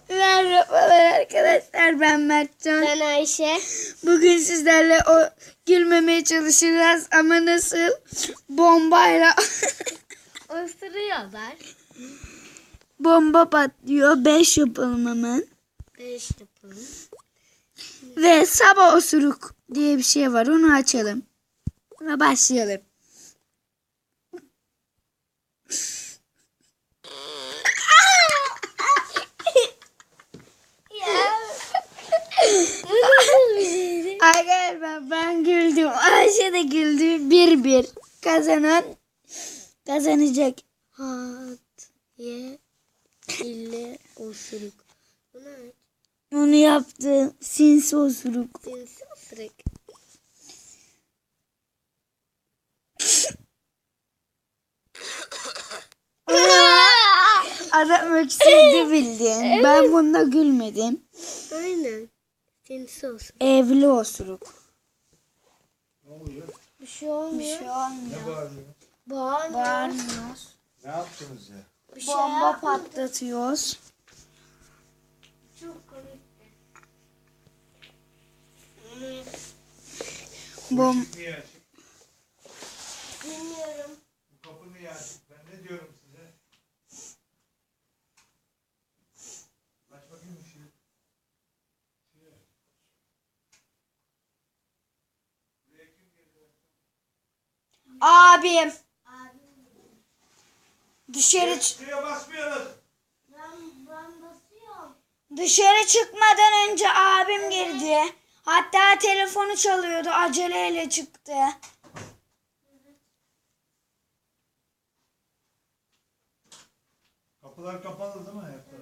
Merhabalar arkadaşlar, ben Mertcan. Ben Ayşe. Bugün sizlerle o gülmemeye çalışacağız ama nasıl? Bombayla. Osuruyorlar. Bomba patlıyor. 5 yapalım hemen. 5 yapalım. Ve sabah osuruk diye bir şey var. Onu açalım. Ve başlayalım. Arkadaşlar ben güldüm. Ayşe de güldü. 1-1. Kazanan kazanacak. Hat, ye, ille, osuruk. Bu ne? Onu yaptı. Sinsi osuruk. Sinsi osuruk. Adam öksürdü bildiğin. Evet. Ben bunda gülmedim. Aynen. Sinsi osuruk. Evli osuruk. Ne oluyor? Bir şey olmuyor. Bir şey olmuyor. Ne bağırıyor? Bağırmıyoruz. Ne yaptınız ya? Bir şey Bomba yapmadım. patlatıyoruz. Çok komik. Bom Niye açık? Bilmiyorum. Bu kapı niye açık? Ben ne diyorum size? Aç bakayım ışığı. Buraya kim geliyor? abim. Dışarı Suya basmıyoruz. Ben basıyorum. dışarı çıkmadan önce abim girdi. Hatta telefonu çalıyordu. Aceleyle çıktı. Kapılar kapalı değil mi ayakta?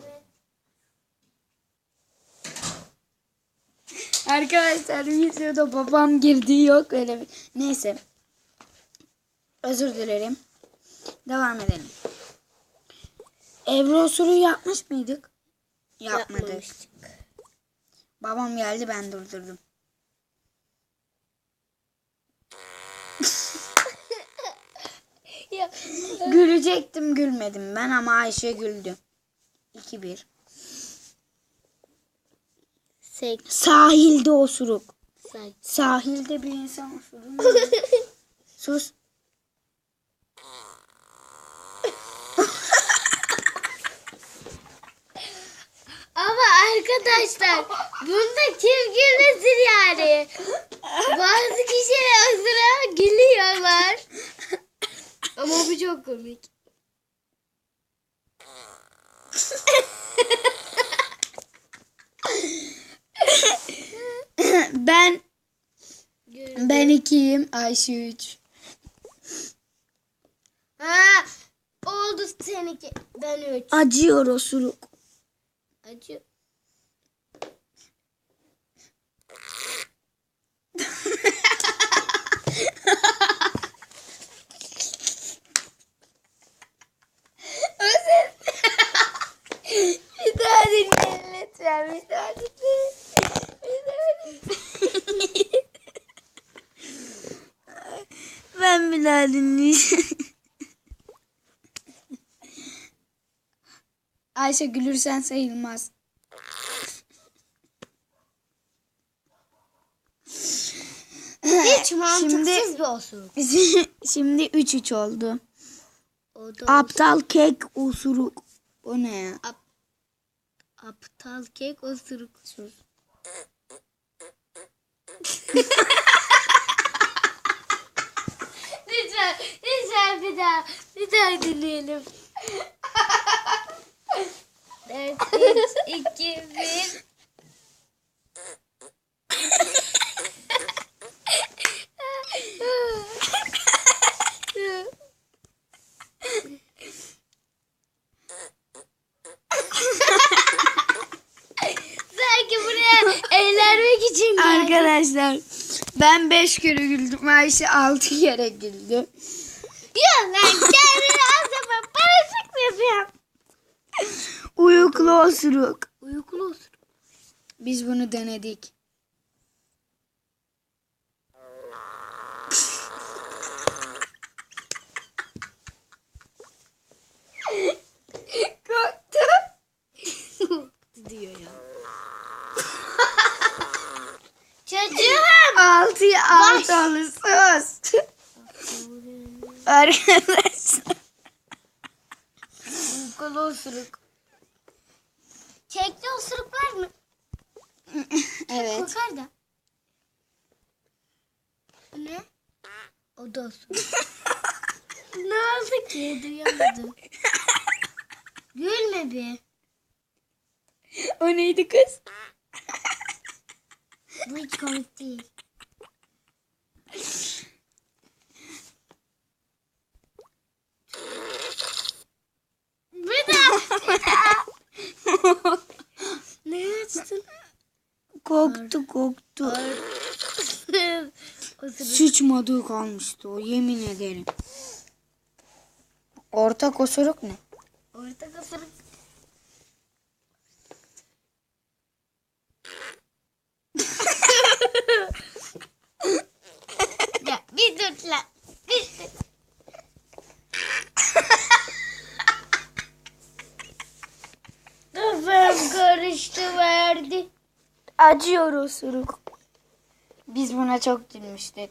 Arkadaşlar videoda babam girdi, yok öyle bir. Neyse. Özür dilerim. Devam edelim. Evli osuruğu yapmış mıydık? Yapmadık. Yapmamıştık. Babam geldi, ben durdurdum. Ya. Gülecektim, gülmedim ben ama Ayşe güldü. 2-1. Sahilde osuruk. Sahilde bir insan osurur mu? Sus. Ama arkadaşlar bunda kim gülmesin yani? Bazı kişiler o sıra gülüyorlar. Ama bu çok komik. Ben 2'yim, Ayşe 3. Ha, oldu seninki. Ben 3. Acıyor osuruk. Acı. Bir daha dinleyin lütfen. Bir daha dinleyin. Ben bir daha dinleyeceğim. Ayşe gülürsen sayılmaz. Hiç mantıksız bir osuruk. Şimdi 3-3 oldu. O da Aptal kek osuruk. O ne ya? aptal kek osuruk. Sus. Lütfen bir daha dinleyelim. 4, 3, 2, 1. Sanki buraya eğlenmek için geldik. Arkadaşlar ben 5 kere güldüm. Ayşe 6 kere güldü. Yok ben kendimi o zaman parasık yapıyorum. Uyuklu osuruk. Uykulu osuruk. Biz bunu denedik. Çocuğum. 6'ya 6 olursunuz. Arkadaşlar. Kolu osuruk. Çekli osuruk var mı? Evet. Kokar da. Bu ne? O da osuruk. Ne oldu ki? Duyamadım. Gülme bir. O neydi kız? Bu hiç komik değil. Bir daha. Ne açtın? Koktu. Sıçmadığı kalmıştı o, yemin ederim. Ortak osuruk ne? Orta kasırık. Ya bir dur lan. Bir dur. Kafam karıştı verdi. Acıyor osuruk. Biz buna çok gülmüştük.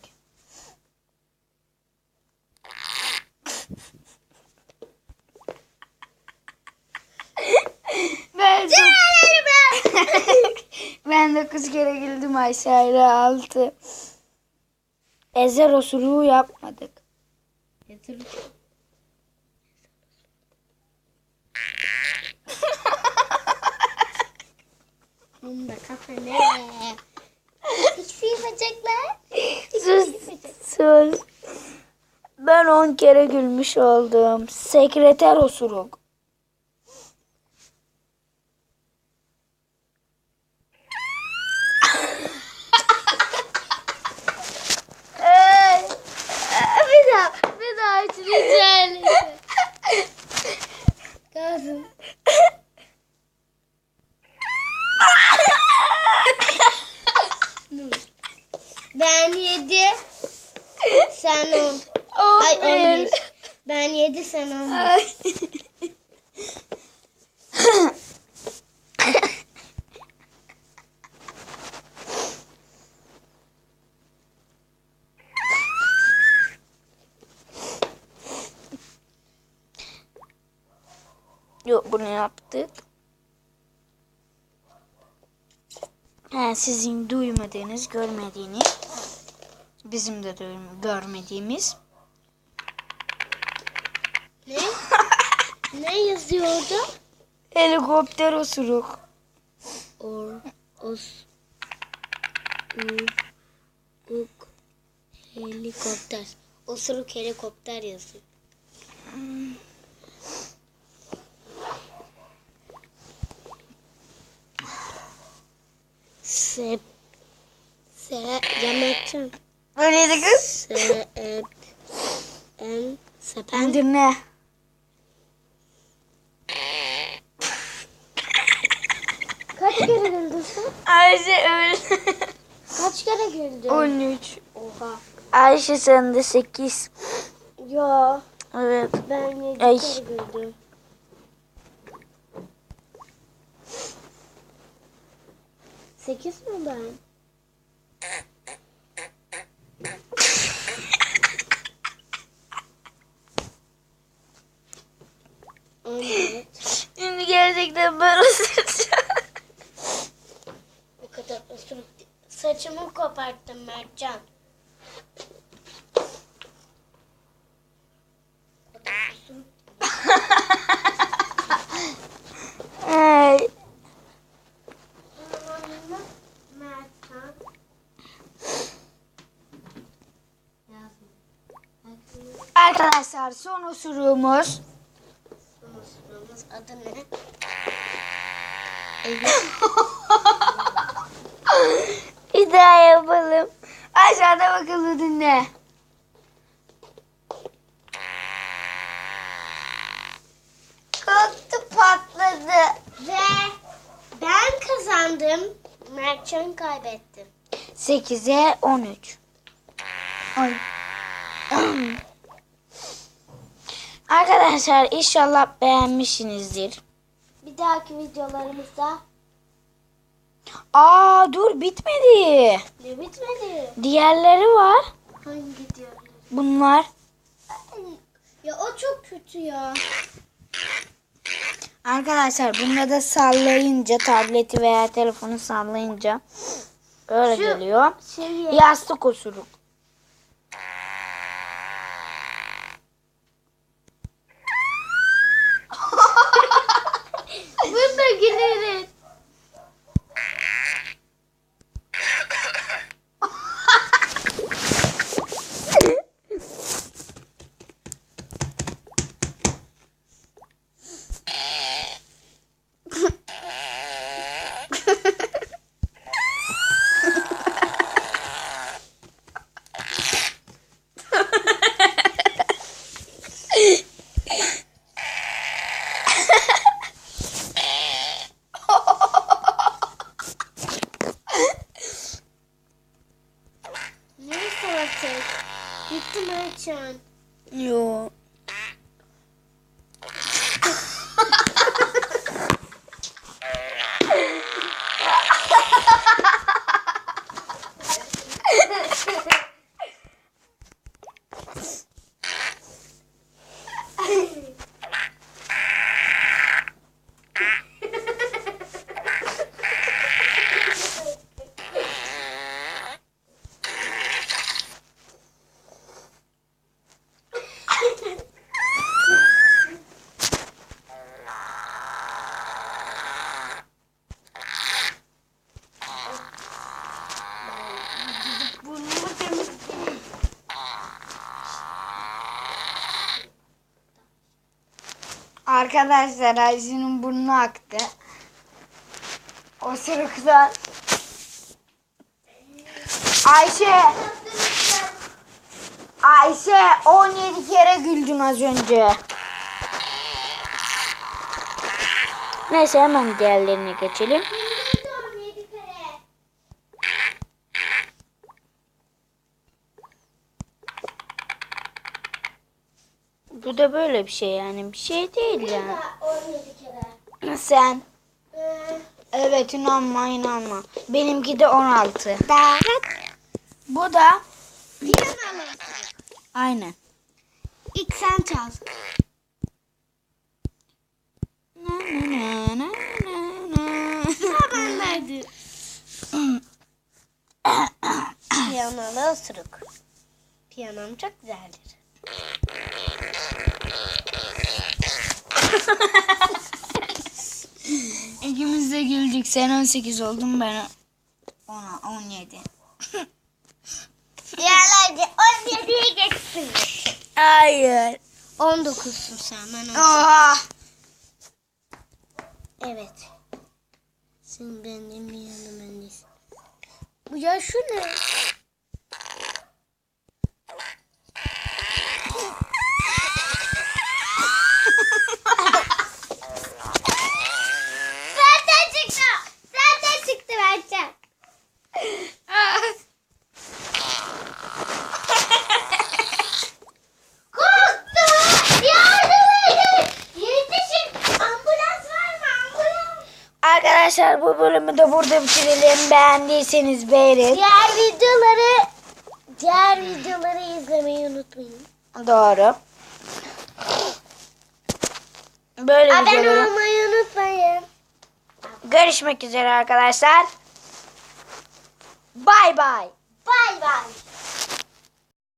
Ben 9 kere güldüm, aşağıya 6. Ezer osuruğu yapmadık. Getir. Bunda kafa ne? Hiç yapacaklar. Sus. Ben 10 kere gülmüş oldum. Sekreter osuruk. Bir daha içmeyeceğim. Kalsın. Ben 7. Sen 10. Ay 11. Ben 7 sen 11. Yok, bunu yaptık. Sizin duymadığınız, görmediğiniz, bizim de görmediğimiz. Ne? Ne yazıyor orada? Helikopter osuruk. Helikopter. Osuruk helikopter yazıyor. Yemekten. Öyleydi kız. Sepen. Dinle. Kaç kere güldün sen? Ayşe öyle. Kaç kere güldün? 13. Oha. Ayşe sen de 8. Ya Evet. ben 7 Ay. kere güldüm. 8 mi ben? Evet. Şimdi gerçekten ben ısıracağım. Bu kadar osuruk. Saçımı koparttım Mertcan. Bu kadar osuruk. Ay. Mertcan. Arkadaşlar son osuruğumuz. Son osuruğumuz adı ne? Bir daha yapalım. Aşağıda bakalım, dinle. Kalktı, patladı. Ve ben kazandım. Mertcan kaybetti. 8'e 13. Ay. Arkadaşlar inşallah beğenmişsinizdir. Bir dahaki videolarımızda Aa dur bitmedi. Ne bitmedi? Diğerleri var. Hangi diyor? Bunlar. Ya o çok kötü ya. Arkadaşlar bunda da sallayınca tableti veya telefonu sallayınca öyle Şu geliyor. Şeyi. Yastık osuruk. Burada güleriz. Neresi artık? Bitti mi Erçan? Yo. Burnumu temizleyeyim. Arkadaşlar Ayşe'nin burnu aktı. Osuruktan. Ayşe 17 kere güldün az önce. Neyse hemen diğerlerine geçelim. Bu da böyle bir şey yani. Bir şey değil yani. 17 kere. Sen. Evet inanma. Benimki de 16. Bu da. Piyano. Aynen. İlk sen çal. Sıra bendeydi. Piyanolı osuruk. Piyanom çok güzeldir. İkimiz de güldük. Sen 18 oldun ben 17. Diğerlerce 17'ye geçsin. Hayır. 19'sun sen. Ben 18. Oha. Evet. Sen benim yanım annesin. Bu ya şu ne? Zaten çıktı. Zaten çıktı bence. Korktum. Yardım edin. Yetişin. Ambulans var mı? Ambulans. Arkadaşlar bu bölümü de burada bitirelim. Beğendiyseniz beğenin. Diğer videoları izlemeyi unutmayın. Doğru. Böyle Abone videoları. olmayı unutmayın. Görüşmek üzere arkadaşlar. Bay bay. Bay bay.